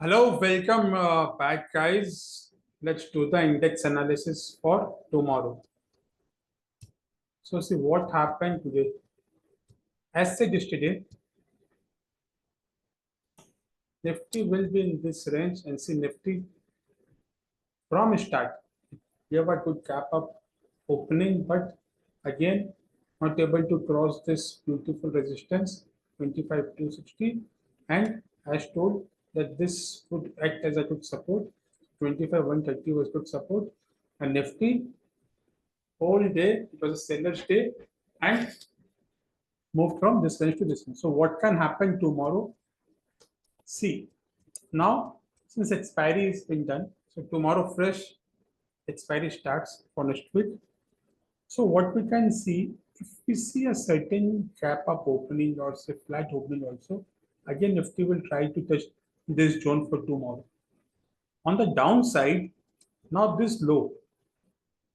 Hello, welcome back, guys. Let's do the index analysis for tomorrow. So, see what happened today. As said yesterday, Nifty will be in this range and see Nifty from start. We have a good gap up opening, but again, not able to cross this beautiful resistance 25,260. And as told that this would act as a good support. 25,130 was good support, and Nifty whole day, it was a seller's day, and moved from this range to this range. So what can happen tomorrow? See, now since expiry is been done, so tomorrow fresh expiry starts for next week. So what we can see, if we see a certain gap up opening or say flat opening also, again Nifty will try to touch this zone for tomorrow. On the downside, now this low,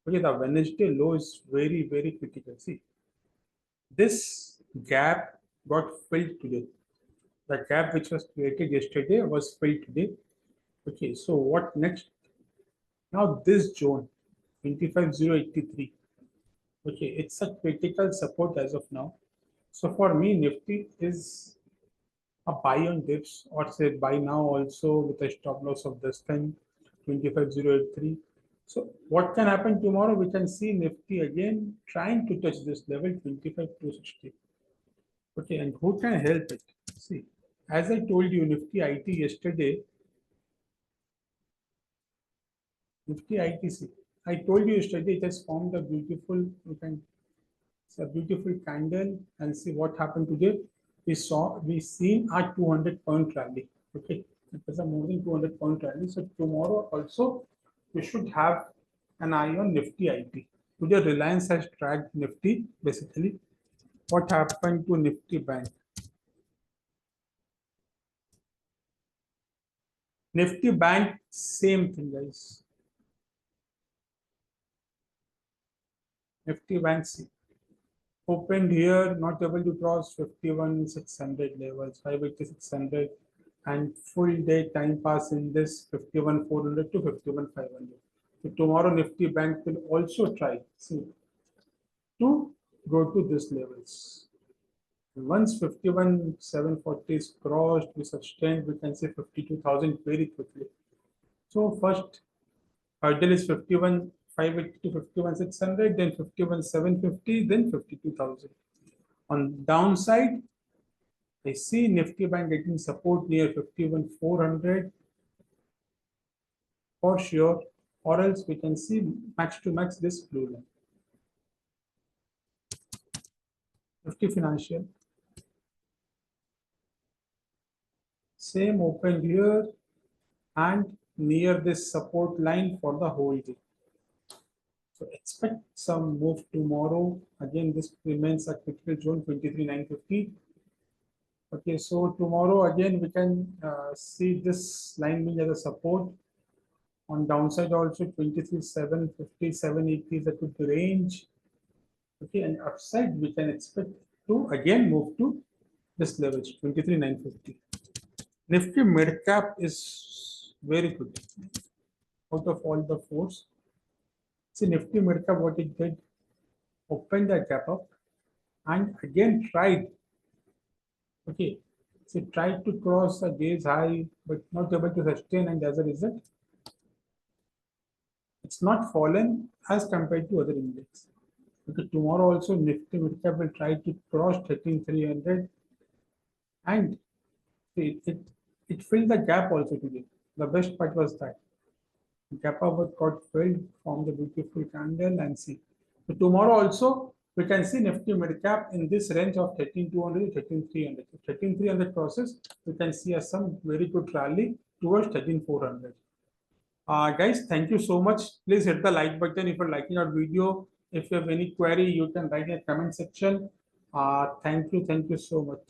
okay, the Wednesday low is very critical. See, this gap got filled today. The gap which was created yesterday was filled today. Okay, so what next? Now this zone, 25,083. Okay, it's a critical support as of now. So for me, Nifty is a buy on dips, or say buy now also with a stop loss of this time, 25,083. So what can happen tomorrow? We can see Nifty again trying to touch this level, 25,260. Okay, and who can help it? See, as I told you, Nifty IT yesterday, Nifty ITC, I told you yesterday it has formed a beautiful, it's a beautiful candle, and see what happened today. We seen a 200-point rally. Okay, it was a more than 200-point rally. So tomorrow also we should have an eye on Nifty IT. Today Reliance has tracked Nifty basically. What happened to Nifty Bank? Nifty Bank, same thing, guys. Nifty Bank opened here, not able to cross 51,600 levels, 580,600, and full day time pass in this 51,400 to 51,500. So tomorrow Nifty Bank will also try to go to these levels. Once 51,740 is crossed, we sustained, we can say 52,000 very quickly. So first hurdle is 51,580 to 51,600, then 51,750, then 52,000. On downside, I see Nifty Bank getting support near 51,400 for sure, or else we can see max to max this blue line. Nifty Financial, same opened here and near this support line for the whole day. So expect some move tomorrow. Again, this remains a critical zone, 23,950. Okay, so tomorrow again we can see this line being as a support. On downside also 23,750, 780 is a good range. Okay, and upside we can expect to again move to this level, 23,950. Nifty mid cap is very good out of all the fours. See, Nifty mid cap, what it did, opened that gap up and again tried. Okay, so tried to cross the day's high, but not able to sustain, and as a result, it's not fallen as compared to other index. Okay, tomorrow also Nifty mid cap will try to cross 13,300, and it filled the gap also today. The best part was that gap up got filled from the beautiful candle, and see. So tomorrow also we can see Nifty mid cap in this range of 13,200 to 13,300. If 13,300 crosses, we can see some very good rally towards 13,400. Guys, thank you so much. Please hit the like button if you're liking our video. If you have any query, you can write in the comment section. Thank you so much.